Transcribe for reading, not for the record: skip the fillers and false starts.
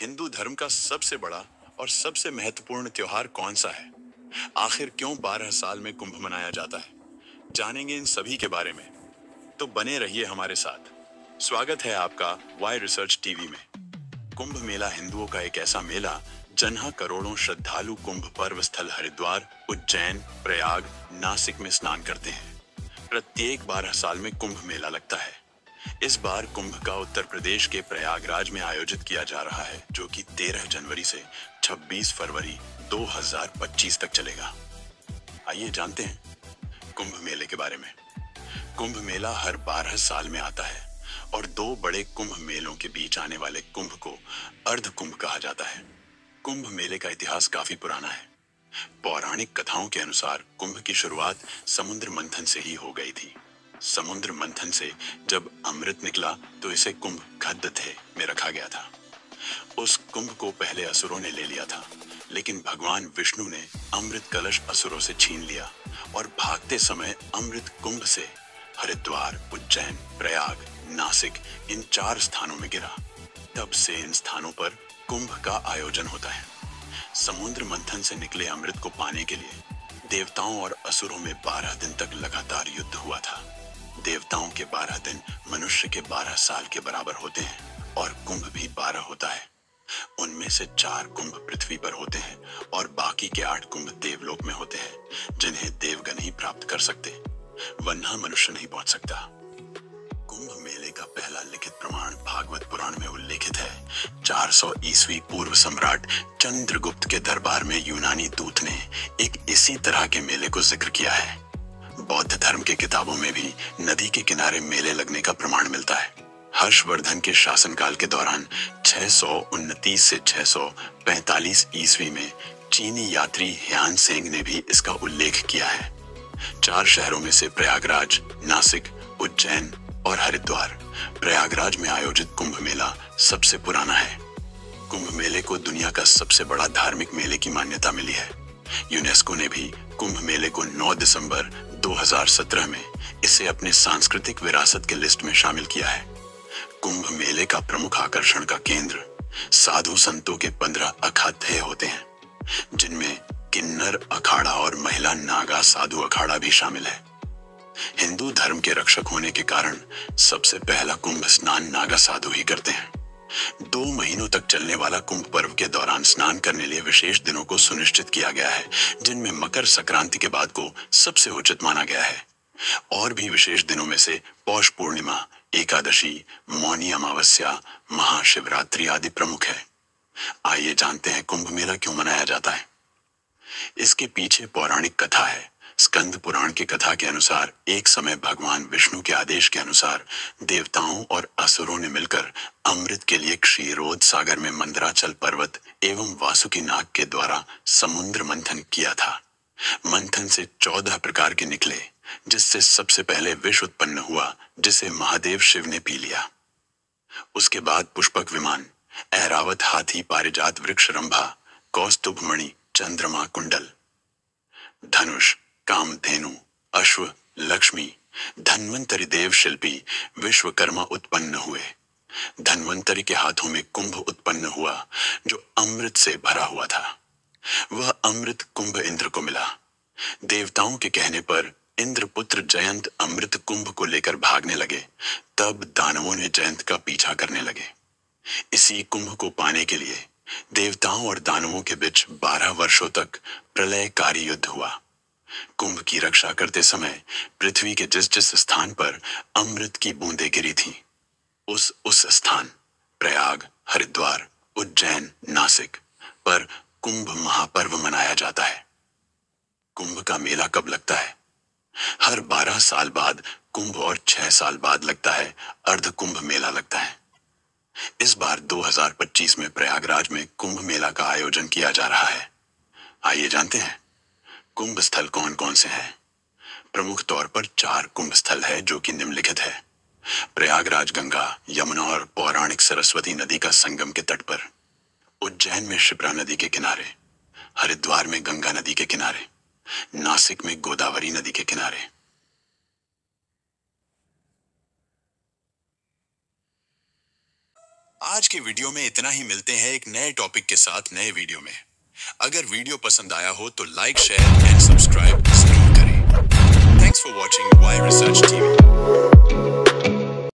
हिंदू धर्म का सबसे बड़ा और सबसे महत्वपूर्ण त्योहार कौन सा है? आखिर क्यों 12 साल में कुंभ मनाया जाता है? जानेंगे इन सभी के बारे में। तो बने रहिए हमारे साथ। स्वागत है आपका वाई रिसर्च टीवी में। कुंभ मेला हिंदुओं का एक ऐसा मेला जहाँ करोड़ों श्रद्धालु कुंभ पर्व स्थल हरिद्वार, उज्जैन, प्रयाग, नासिक में स्नान करते हैं। प्रत्येक 12 साल में कुंभ मेला लगता है। इस बार कुंभ का उत्तर प्रदेश के प्रयागराज में आयोजित किया जा रहा है, जो कि 13 जनवरी से 26 फरवरी 2025 तक चलेगा। आइए जानते हैं कुंभ मेले के बारे में। कुंभ मेला हर 12 साल में आता है और दो बड़े कुंभ मेलों के बीच आने वाले कुंभ को अर्ध कुंभ कहा जाता है। कुंभ मेले का इतिहास काफी पुराना है। पौराणिक कथाओं के अनुसार कुंभ की शुरुआत समुद्र मंथन से ही हो गई थी। समुद्र मंथन से जब अमृत निकला तो इसे कुंभ खद्द थे में रखा गया था। उस कुंभ को पहले असुरों ने ले लिया था, लेकिन भगवान विष्णु ने अमृत कलश असुरों से छीन लिया और भागते समय अमृत कुंभ से हरिद्वार, उज्जैन, प्रयाग, नासिक इन 4 स्थानों में गिरा। तब से इन स्थानों पर कुंभ का आयोजन होता है। समुद्र मंथन से निकले अमृत को पाने के लिए देवताओं और असुरों में 12 दिन तक लगातार युद्ध हुआ था। देवताओं के 12 दिन मनुष्य के 12 साल के बराबर होते हैं और कुंभ भी 12 होता है। उनमें से 4 कुंभ पृथ्वी पर होते हैं और बाकी के 8 कुंभ देवलोक में होते हैं, जिन्हें देवगण ही प्राप्त कर सकते, वरना मनुष्य नहीं पहुंच सकता। कुंभ मेले का पहला लिखित प्रमाण भागवत पुराण में उल्लेखित है। 400 ईस्वी पूर्व सम्राट चंद्रगुप्त के दरबार में यूनानी दूत ने एक इसी तरह के मेले को जिक्र किया है। बौद्ध धर्म के किताबों में भी नदी के किनारे मेले लगने का प्रमाण मिलता है। हर्षवर्धन के शासनकाल के दौरान 629 से 645 ईस्वी में चीनी यात्री ह्यान सेंग ने भी इसका उल्लेख किया है। 4 शहरों में से प्रयागराज, नासिक, उज्जैन और हरिद्वार, प्रयागराज में आयोजित कुंभ मेला सबसे पुराना है। कुंभ मेले को दुनिया का सबसे बड़ा धार्मिक मेले की मान्यता मिली है। यूनेस्को ने भी कुंभ मेले को 9 दिसंबर 2017 में इसे अपने सांस्कृतिक विरासत के लिस्ट में शामिल किया है। कुंभ मेले का प्रमुख आकर्षण का केंद्र साधु संतों के 15 अखाड़े होते हैं, जिनमें किन्नर अखाड़ा और महिला नागा साधु अखाड़ा भी शामिल है। हिंदू धर्म के रक्षक होने के कारण सबसे पहला कुंभ स्नान नागा साधु ही करते हैं। 2 महीनों तक चलने वाला कुंभ पर्व के दौरान स्नान करने लिए विशेष दिनों को सुनिश्चित किया गया है, जिनमें मकर संक्रांति के बाद को सबसे उचित माना गया है। और भी विशेष दिनों में से पौष पूर्णिमा, एकादशी, मौनी अमावस्या, महाशिवरात्रि आदि प्रमुख है। आइए जानते हैं कुंभ मेला क्यों मनाया जाता है। इसके पीछे पौराणिक कथा है। स्कंद पुराण की कथा के अनुसार एक समय भगवान विष्णु के आदेश के अनुसार देवताओं और असुरों ने मिलकर अमृत के लिए क्षीरोद सागर में मंदराचल पर्वत एवं वासुकी नाग के द्वारा समुद्र मंथन किया था। मंथन से 14 प्रकार के निकले, जिससे सबसे पहले विष उत्पन्न हुआ, जिसे महादेव शिव ने पी लिया। उसके बाद पुष्पक विमान, ऐरावत हाथी, पारिजात वृक्ष रंभा, कौस्तुभ मणि, चंद्रमा कुंडल, धनुष, कामधेनु, अश्व, लक्ष्मी, धन्वंतरि देव शिल्पी विश्वकर्मा उत्पन्न हुए। धन्वंतरि के हाथों में कुंभ उत्पन्न हुआ, जो अमृत से भरा हुआ था। वह अमृत कुंभ इंद्र को मिला। देवताओं के कहने पर इंद्रपुत्र जयंत अमृत कुंभ को लेकर भागने लगे। तब दानवों ने जयंत का पीछा करने लगे। इसी कुंभ को पाने के लिए देवताओं और दानवों के बीच 12 वर्षों तक प्रलयकारी युद्ध हुआ। कुंभ की रक्षा करते समय पृथ्वी के जिस जिस स्थान पर अमृत की बूंदें गिरी थीं, उस स्थान प्रयाग, हरिद्वार, उज्जैन, नासिक पर कुंभ महापर्व मनाया जाता है। कुंभ का मेला कब लगता है? हर 12 साल बाद कुंभ और 6 साल बाद लगता है अर्ध कुंभ मेला लगता है। इस बार 2025 में प्रयागराज में कुंभ मेला का आयोजन किया जा रहा है। आइए जानते हैं कुंभ स्थल कौन कौन से हैं। प्रमुख तौर पर 4 कुंभ स्थल है, जो कि निम्नलिखित है। प्रयागराज गंगा, यमुना और पौराणिक सरस्वती नदी का संगम के तट पर, उज्जैन में शिप्रा नदी के किनारे, हरिद्वार में गंगा नदी के किनारे, नासिक में गोदावरी नदी के किनारे। आज के वीडियो में इतना ही। मिलते हैं एक नए टॉपिक के साथ नए वीडियो में। अगर वीडियो पसंद आया हो तो लाइक, शेयर एंड सब्सक्राइब जरूर करें। Thanks for watching why research TV.